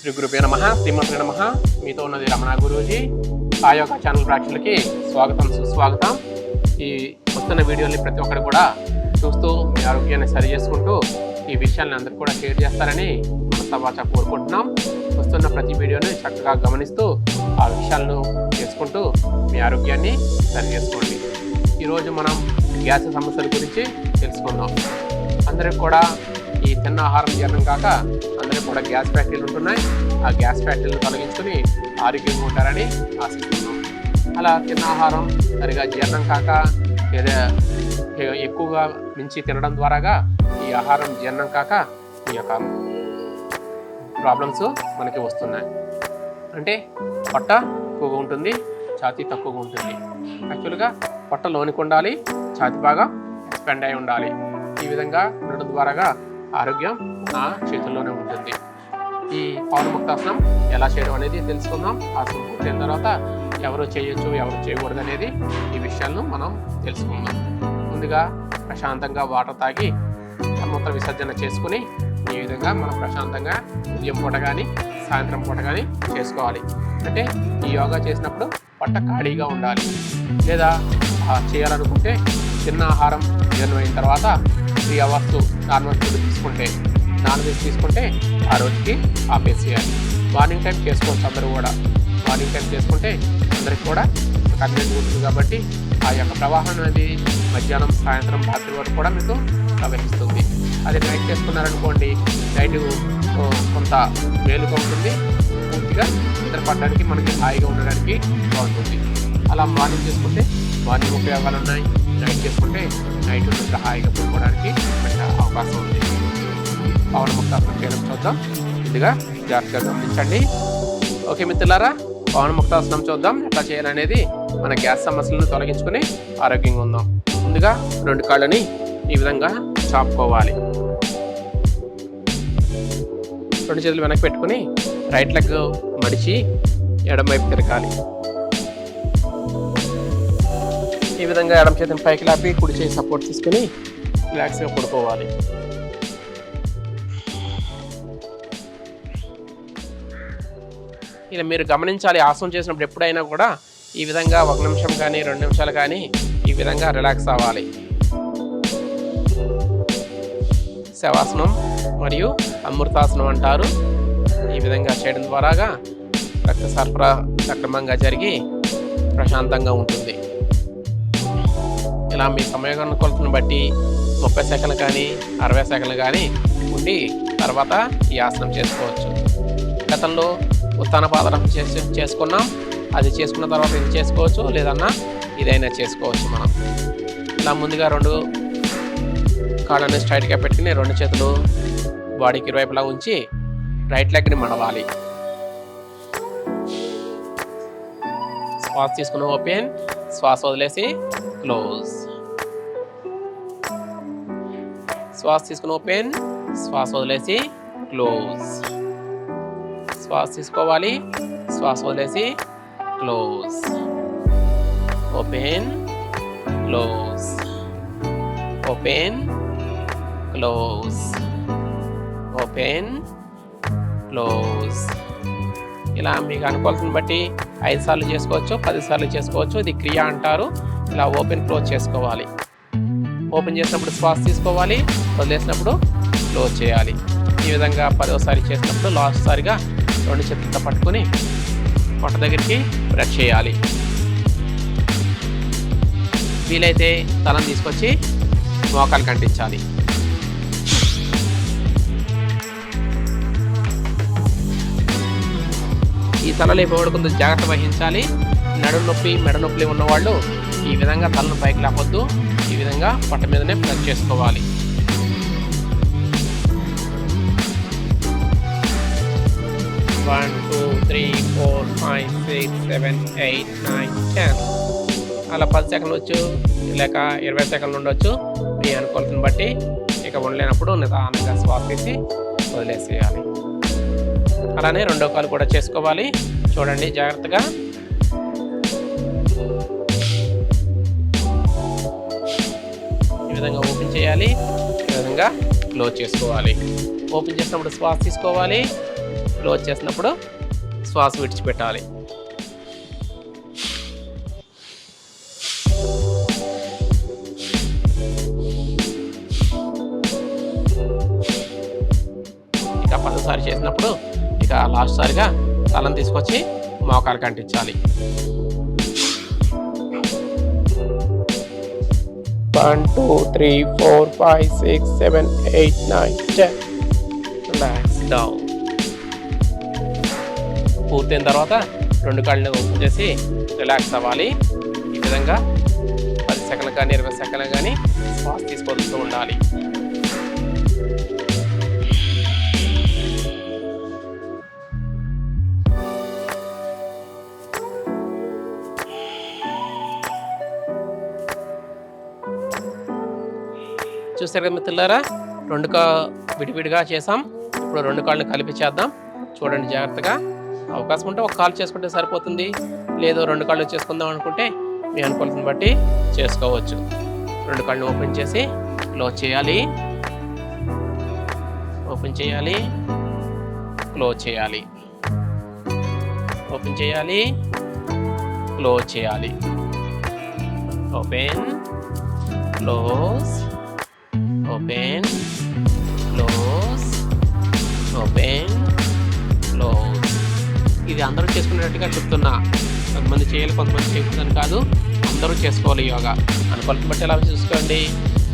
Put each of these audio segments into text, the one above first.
శ్రీ గురుభ్యో నమః, శ్రీమాత్రే నమః. మీతో ఉన్నది రమణ గురూజీ. ఆ యొక్క ఛానల్ ప్రేక్షకులకి స్వాగతం, సుస్వాగతం. ఈ వస్తున్న వీడియోని ప్రతి ఒక్కరు కూడా చూస్తూ మీ ఆరోగ్యాన్ని సరి చేసుకుంటూ ఈ విషయాన్ని అందరూ కూడా షేర్ చేస్తారని మనసావాచా కోరుకుంటున్నాం. వస్తున్న ప్రతి వీడియోని చక్కగా గమనిస్తూ ఆ విషయాలను చేసుకుంటూ మీ ఆరోగ్యాన్ని సరి చేసుకోండి. ఈరోజు మనం గ్యాస్ సమస్యల గురించి తెలుసుకుందాం. అందరికి కూడా ఈ తిన్న ఆహారం జీర్ణం కాక అందరికీ కూడా గ్యాస్ ఫ్యాక్టరీలు ఉంటున్నాయి. ఆ గ్యాస్ ఫ్యాక్టరీలను తొలగించుకుని ఆరోగ్యంగా ఉంటారని ఆశిస్తున్నాం. అలా తిన్న ఆహారం సరిగా జీర్ణం కాక లేదా ఎక్కువగా మించి తినడం ద్వారాగా ఈ ఆహారం జీర్ణం కాక ఈ యొక్క ప్రాబ్లమ్స్ మనకి వస్తున్నాయి. అంటే పొట్ట ఎక్కువగా ఉంటుంది, ఛాతీ తక్కువగా ఉంటుంది. యాక్చువల్గా పొట్ట లోనికి ఉండాలి, ఛాతీ బాగా ఎక్స్పెండ్ అయి ఉండాలి. ఈ విధంగా ఉండడం ద్వారాగా ఆరోగ్యం నా చేతుల్లోనే ఉంటుంది. ఈ పవనముక్తాసనం ఎలా చేయడం అనేది తెలుసుకుందాం. ఆసనం పూర్తయిన తర్వాత ఎవరు చేయొచ్చు, ఎవరు చేయకూడదు అనేది ఈ విషయాలను మనం తెలుసుకుందాం. ముందుగా ప్రశాంతంగా వాటర్ తాగి మూత్ర విసర్జన చేసుకుని ఈ విధంగా మనం ప్రశాంతంగా ఉదయం పూట కానీ సాయంత్రం పూట కానీ చేసుకోవాలి. అంటే ఈ యోగా చేసినప్పుడు పొట్ట ఖాళీగా ఉండాలి. లేదా చేయాలనుకుంటే చిన్న ఆహారం జీర్ణమైన తర్వాత 3 అవర్స్ నార్మల్ ఫుడ్ తీసుకుంటే, నాన్ వెజ్ తీసుకుంటే ఆ రోజుకి ఆపేసేయాలి. మార్నింగ్ టైం చేసుకోవచ్చు. అందరూ కూడా మార్నింగ్ టైం చేసుకుంటే అందరికి కూడా కన్వీనియంట్ ఉంటుంది. కాబట్టి ఆ యొక్క ప్రవాహం అనేది మధ్యాహ్నం, సాయంత్రం, రాత్రి వరకు కూడా మీకు ప్రవహిస్తుంది. అది నైట్ చేసుకున్నారనుకోండి, నైట్ కొంత మేలుగా ఉంటుంది. పూర్తిగా నిద్ర పడడానికి మనకి హాయిగా ఉండడానికి బాగుంటుంది. అలా మార్నింగ్ చేసుకుంటే మార్నింగ్ ఉపయోగాలు ఉన్నాయి. నైట్ చేసుకుంటే నైట్ నిద్ర హాయిగా పడుకోవడానికి మంచి అవకాశం ఉంది. పవనముక్తాసనం చేయడం చూద్దాం. ముందుగా జాగ్రత్తగా గమనించండి. ఓకే మిత్రులారా, పవనముక్తాసనం చూద్దాం ఎట్లా చేయాలనేది. మన గ్యాస్ సమస్యలను తొలగించుకుని ఆరోగ్యంగా ఉందాం. ముందుగా 2 కాళ్ళని ఈ విధంగా చాపుకోవాలి. 2 చేతులు వెనక్కి పెట్టుకుని రైట్ లెగ్ మడిచి ఎడమ వైపు తిరగాలి. ఈ విధంగా ఎడమ చేతిని పైకి లాపి కుడి చేయి సపోర్ట్ తీసుకుని రిలాక్స్గా పడుకోవాలి. ఇలా మీరు గమనించాలి, ఆసనం చేసినప్పుడు ఎప్పుడైనా కూడా ఈ విధంగా 1 నిమిషం కానీ 2 నిమిషాలు కానీ ఈ విధంగా రిలాక్స్ అవ్వాలి. శవాసనం మరియు అమృతాసనం అంటారు. ఈ విధంగా చేయడం ద్వారాగా రక్త సరఫరా సక్రమంగా జరిగి ప్రశాంతంగా ఉంటుంది. ఇలా మీ సమయానుకూలతను బట్టి 30 సెకండ్లు కానీ 60 సెకండ్లు కానీ ఉండి తర్వాత ఈ ఆసనం చేసుకోవచ్చు. గతంలో ఉత్తాన పాదరసం చేసుకున్నాం, అది చేసుకున్న తర్వాత ఇది చేసుకోవచ్చు, లేదన్నా ఇదైనా చేసుకోవచ్చు. మనం ఇలా ముందుగా 2 కాళ్ళని స్ట్రైట్గా పెట్టుకుని 2 చేతులు బాడీకి ఇరువైపులా ఉంచి రైట్ లెగ్ని మడవాలి. శ్వాస తీసుకుని ఓపెన్, శ్వాస వదిలేసి క్లోజ్. శ్వాస తీసుకుని ఓపెన్, శ్వాస వదిలేసి క్లోజ్. శ్వాస తీసుకోవాలి, శ్వాస వదిలేసి close. Open, close, open, close, open, close. ఇలా మీకు అనుకూలతను బట్టి 5 సార్లు చేసుకోవచ్చు, 10 సార్లు చేసుకోవచ్చు. ఇది క్రియ అంటారు. ఇలా ఓపెన్ క్లోజ్ చేసుకోవాలి. ఓపెన్ చేసినప్పుడు శ్వాస తీసుకోవాలి, వదిలేసినప్పుడు క్లోజ్ చేయాలి. ఈ విధంగా 10వ సారి చేసినప్పుడు లాస్ట్ సారిగా 2 చేతులతో పట్టుకుని పొట్ట దగ్గరికి బ్రష్ చేయాలి. వీలైతే తలను తీసుకొచ్చి మోకాలు కంటించాలి. ఈ తలలో కొంత జాగ్రత్త వహించాలి. నడుము నొప్పి, మెడ నొప్పి ఉన్నవాళ్ళు ఈ విధంగా తలను పైకి లేపొద్దు. ఈ విధంగా పొట్ట మీదనే ప్రెస్ చేసుకోవాలి. One, 2, 3, 4, 5, 6, 7, 8, 9, 10. అలా 10 సెకండ్లు వచ్చు, లేక 20 సెకండ్లు ఉండొచ్చు. మీ అనుకూలతను బట్టి. ఇక ఉండలేనప్పుడు నిదానంగా శ్వాస తీసి వదిలేసేయాలి. అలానే 2వ కాలు కూడా చేసుకోవాలి. చూడండి జాగ్రత్తగా. ఈ విధంగా ఓపెన్ చేయాలి, ఈ విధంగా క్లోజ్ చేసుకోవాలి. ఓపెన్ చేసినప్పుడు శ్వాస తీసుకోవాలి, క్లోజ్ చేసినప్పుడు శ్వాస విడిచిపెట్టాలి. ఇక 10సారి చేసినప్పుడు ఇక లాస్ట్ సారిగా తలను తీసుకొచ్చి మోకాలు అంటించాలి. 1 2 3 4 5 6 7 8 9 10. Relax down. పూర్తయిన తర్వాత 2 కాళ్ళని ఓపెన్ చేసి రిలాక్స్ అవ్వాలి. ఈ విధంగా 10 సెకండ్లు కానీ 20 సెకండ్లు కానీ శ్వాస తీసుకొస్తూ ఉండాలి. చూసారు కదా మిత్రులారా, విడివిడిగా చేసాం. ఇప్పుడు 2 కాళ్ళని కలిపి చేద్దాం. చూడండి జాగ్రత్తగా. అవకాశం ఉంటే ఒక కాలు చేసుకుంటే సరిపోతుంది, లేదు 2 కాళ్ళు చేసుకుందాం అనుకుంటే మీ అనుకూలతను బట్టి చేసుకోవచ్చు. 2 కాళ్ళని ఓపెన్ చేసి క్లోజ్ చేయాలి, ఓపెన్ చేయాలి, క్లోజ్ చేయాలి, ఓపెన్ చేయాలి, క్లోజ్ చేయాలి, open close, open close, open close. ఇది అందరూ చేసుకునేటట్టుగా చెప్తున్నా. కొంతమంది చేయాలి, కొంతమంది చేయకూడదని కాదు, అందరూ చేసుకోవాలి యోగా. అనుకూలతను బట్టి ఎలా చూసుకోండి,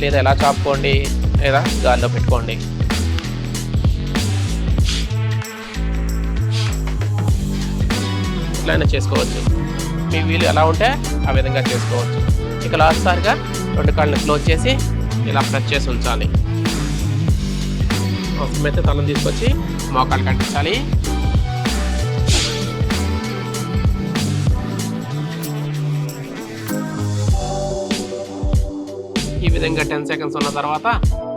లేదా ఎలా చాపుకోండి, లేదా గాల్లో పెట్టుకోండి. ఇట్లయినా చేసుకోవచ్చు. మీ వీలు ఎలా ఉంటే ఆ విధంగా చేసుకోవచ్చు. ఇక లాస్ట్ సారిగా 2 కాళ్ళని క్లోజ్ చేసి ఇలా ప్రెస్ చేసి ఉంచాలి. అవసరమైతే తలను తీసుకొచ్చి మోకాలు కట్టించాలి. ఈ విధంగా 10 సెకండ్స్ ఉన్న తర్వాత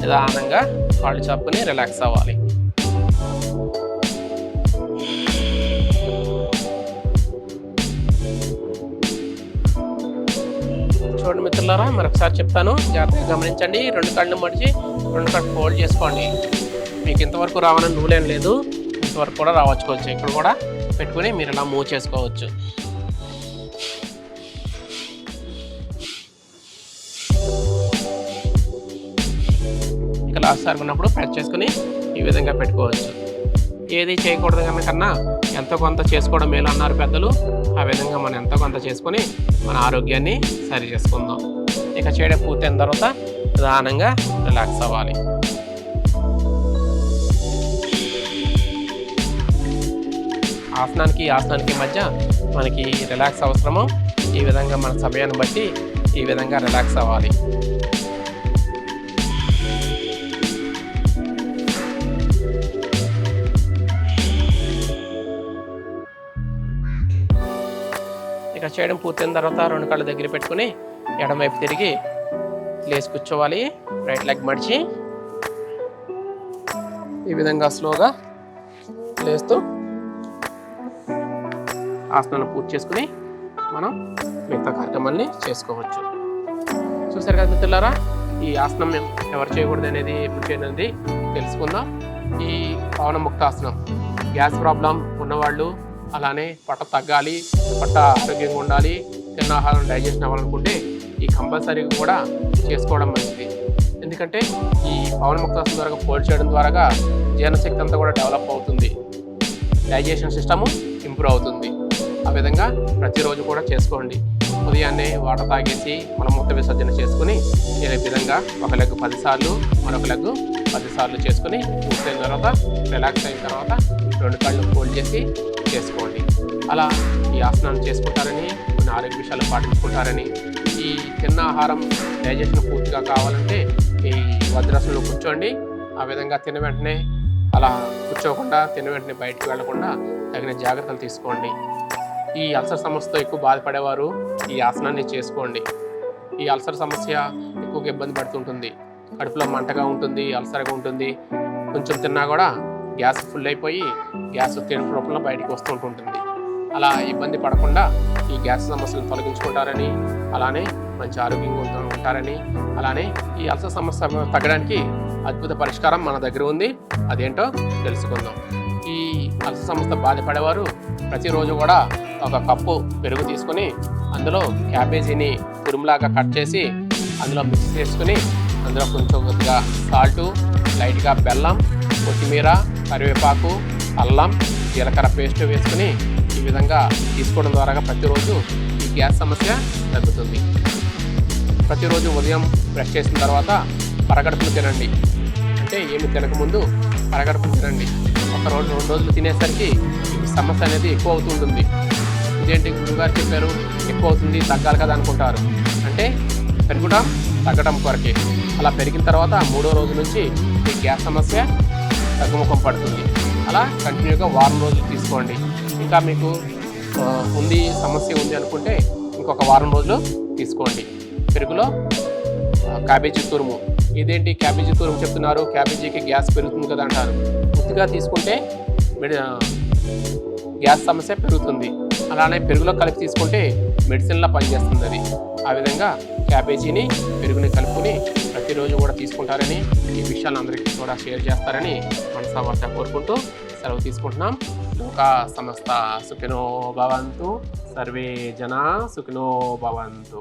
నిదానంగా కాళ్ళు చాపుకొని రిలాక్స్ అవ్వాలి. చూడండి మిత్రులారా, మరొకసారి చెప్తాను, జాగ్రత్తగా గమనించండి. 2 కాళ్ళు మడిచి 2 కాళ్ళు ఫోల్డ్ చేసుకోండి. మీకు ఇంతవరకు రావాలని రూల్ ఏం లేదు, ఇంతవరకు కూడా రావచ్చుకోవచ్చు. ఇక్కడ కూడా పెట్టుకుని మీరు ఇలా మూవ్ చేసుకోవచ్చు. ఇక లాస్ట్ సారి ఉన్నప్పుడు ప్యాచ్ చేసుకుని ఈ విధంగా పెట్టుకోవచ్చు. ఏది చేయకూడదు కన్నా ఎంతో కొంత చేసుకోవడం మేలు అన్నారు పెద్దలు. ఆ విధంగా మనం ఎంతో కొంత చేసుకొని మన ఆరోగ్యాన్ని సరి చేసుకుందాం. ఇక చేయడం పూర్తయిన తర్వాత నిదానంగా రిలాక్స్ అవ్వాలి. ఆసనానికి మధ్య మనకి రిలాక్స్ అవసరము. ఈ విధంగా మన సమయాన్ని బట్టి ఈ విధంగా రిలాక్స్ అవ్వాలి. ఇక చేయడం పూర్తయిన తర్వాత 2 కాళ్ళు దగ్గర పెట్టుకుని ఎడమవైపు తిరిగి లేచి కూర్చోవాలి. రైట్ లెగ్ మడిచి ఈ విధంగా స్లోగా లేస్తూ ఆసనాన్ని పూర్తి చేసుకుని మనం మిగతా కార్యక్రమాల్ని చేసుకోవచ్చు. చూసారు కదా మిత్రులారా, ఈ ఆసనం ఎవరు చేయకూడదు అనేది ఎప్పుడు చేయనది తెలుసుకుందాం. ఈ పవనముక్తాసనం గ్యాస్ ప్రాబ్లం ఉన్నవాళ్ళు, అలానే పొట్ట తగ్గాలి, పొట్ట ఆరోగ్యంగా ఉండాలి, తిన్న ఆహారం డైజెషన్ అవ్వాలనుకుంటే ఈ కంపల్సరీగా కూడా చేసుకోవడం మంచిది. ఎందుకంటే ఈ పవనముక్తాసనం ద్వారా ఫోల్డ్ చేయడం ద్వారా జీర్ణశక్తి అంతా కూడా డెవలప్ అవుతుంది, డైజెషన్ సిస్టము ఇంప్రూవ్ అవుతుంది. ఆ విధంగా ప్రతిరోజు కూడా చేసుకోండి. ఉదయాన్నే వాటర్ తాగేసి మలమూత్ర విసర్జన చేసుకుని ఈ విధంగా ఒక లెగ్ 10 సార్లు, మరొక లెగ్ 10 సార్లు చేసుకుని పూర్తయిన తర్వాత రిలాక్స్ అయిన తర్వాత 2 కాళ్ళు ఫోల్డ్ చేసి చేసుకోండి. అలా ఈ ఆసనాన్ని చేసుకుంటారని, కొన్ని ఆరోగ్య విషయాలు పాటించుకుంటారని, ఈ తిన్న ఆహారం డైజెషన్ పూర్తిగా కావాలంటే ఈ వజ్రాసనంలో కూర్చోండి. ఆ విధంగా తిన్న వెంటనే అలా కూర్చోకుండా, తిన్న వెంటనే బయటికి వెళ్లకుండా తగిన జాగ్రత్తలు తీసుకోండి. ఈ అల్సర్ సమస్యతో ఎక్కువ బాధపడేవారు ఈ ఆసనాన్ని చేసుకోండి. ఈ అల్సర్ సమస్య ఎక్కువగా ఇబ్బంది పడుతుంటుంది. కడుపులో మంటగా ఉంటుంది, అల్సర్గా ఉంటుంది. కొంచెం తిన్నా కూడా గ్యాస్ ఫుల్ అయిపోయి గ్యాస్ తినుపు రూపంలో బయటికి వస్తూ ఉంటుంది. అలా ఇబ్బంది పడకుండా ఈ గ్యాస్ సమస్యలను తొలగించుకుంటారని, అలానే మంచి ఆరోగ్యంగా ఉంటారని, అలానే ఈ అల్సర్ సమస్య తగ్గడానికి అద్భుత పరిష్కారం మన దగ్గర ఉంది. అదేంటో తెలుసుకుందాం. ఈ అల్సర్ సమస్యతో బాధపడేవారు ప్రతిరోజు కూడా ఒక కప్పు పెరుగు తీసుకొని అందులో క్యాబేజీని తురుములాగా కట్ చేసి అందులో మిక్స్ చేసుకుని అందులో కొంచెం కొద్దిగా సాల్టు, లైట్గా బెల్లం, కొత్తిమీర, కరివేపాకు, అల్లం, జీలకర్ర పేస్ట్ వేసుకుని ఈ విధంగా తీసుకోవడం ద్వారా ప్రతిరోజు ఈ గ్యాస్ సమస్య తగ్గుతుంది. ప్రతిరోజు ఉదయం బ్రష్ చేసిన తర్వాత పరగడుపును తినండి. అంటే ఏమి తినకముందు పరగడుపును తినండి. ఒక రోజు 2 రోజులు తినేసరికి ఈ సమస్య అనేది ఎక్కువ అవుతుంటుంది. ఇదేంటి గురువుగారు చెప్పారు ఎక్కువ అవుతుంది తగ్గాలి కదా అనుకుంటారు. అంటే పెరగడం తగ్గడం కొరకే. అలా పెరిగిన తర్వాత 3వ రోజు నుంచి ఈ గ్యాస్ సమస్య తగ్గుముఖం పడుతుంది. అలా కంటిన్యూగా వారం రోజులు తీసుకోండి. ఇంకా మీకు సమస్య ఉంది అనుకుంటే ఇంకొక వారం రోజులు తీసుకోండి. పెరుగులో క్యాబేజీ తురుము. ఇదేంటి క్యాబేజీ తురుము చెప్తున్నారు, క్యాబేజీకి గ్యాస్ పెరుగుతుంది కదా అంటారు. పూర్తిగా తీసుకుంటే గ్యాస్ సమస్య పెరుగుతుంది. అలానే పెరుగులో కలిపి తీసుకుంటే మెడిసిన్లా పనిచేస్తుంది అది. ఆ విధంగా క్యాబేజీని పెరుగుని కలుపుకొని ప్రతిరోజు కూడా తీసుకుంటారని, ఈ విషయాలు అందరికీ కూడా షేర్ చేస్తారని మనసావాస కోరుకుంటూ సెలవు తీసుకుంటున్నాం. లోకా సమస్త సుఖినో భవంతు, సర్వే జనా సుఖినో భవంతు.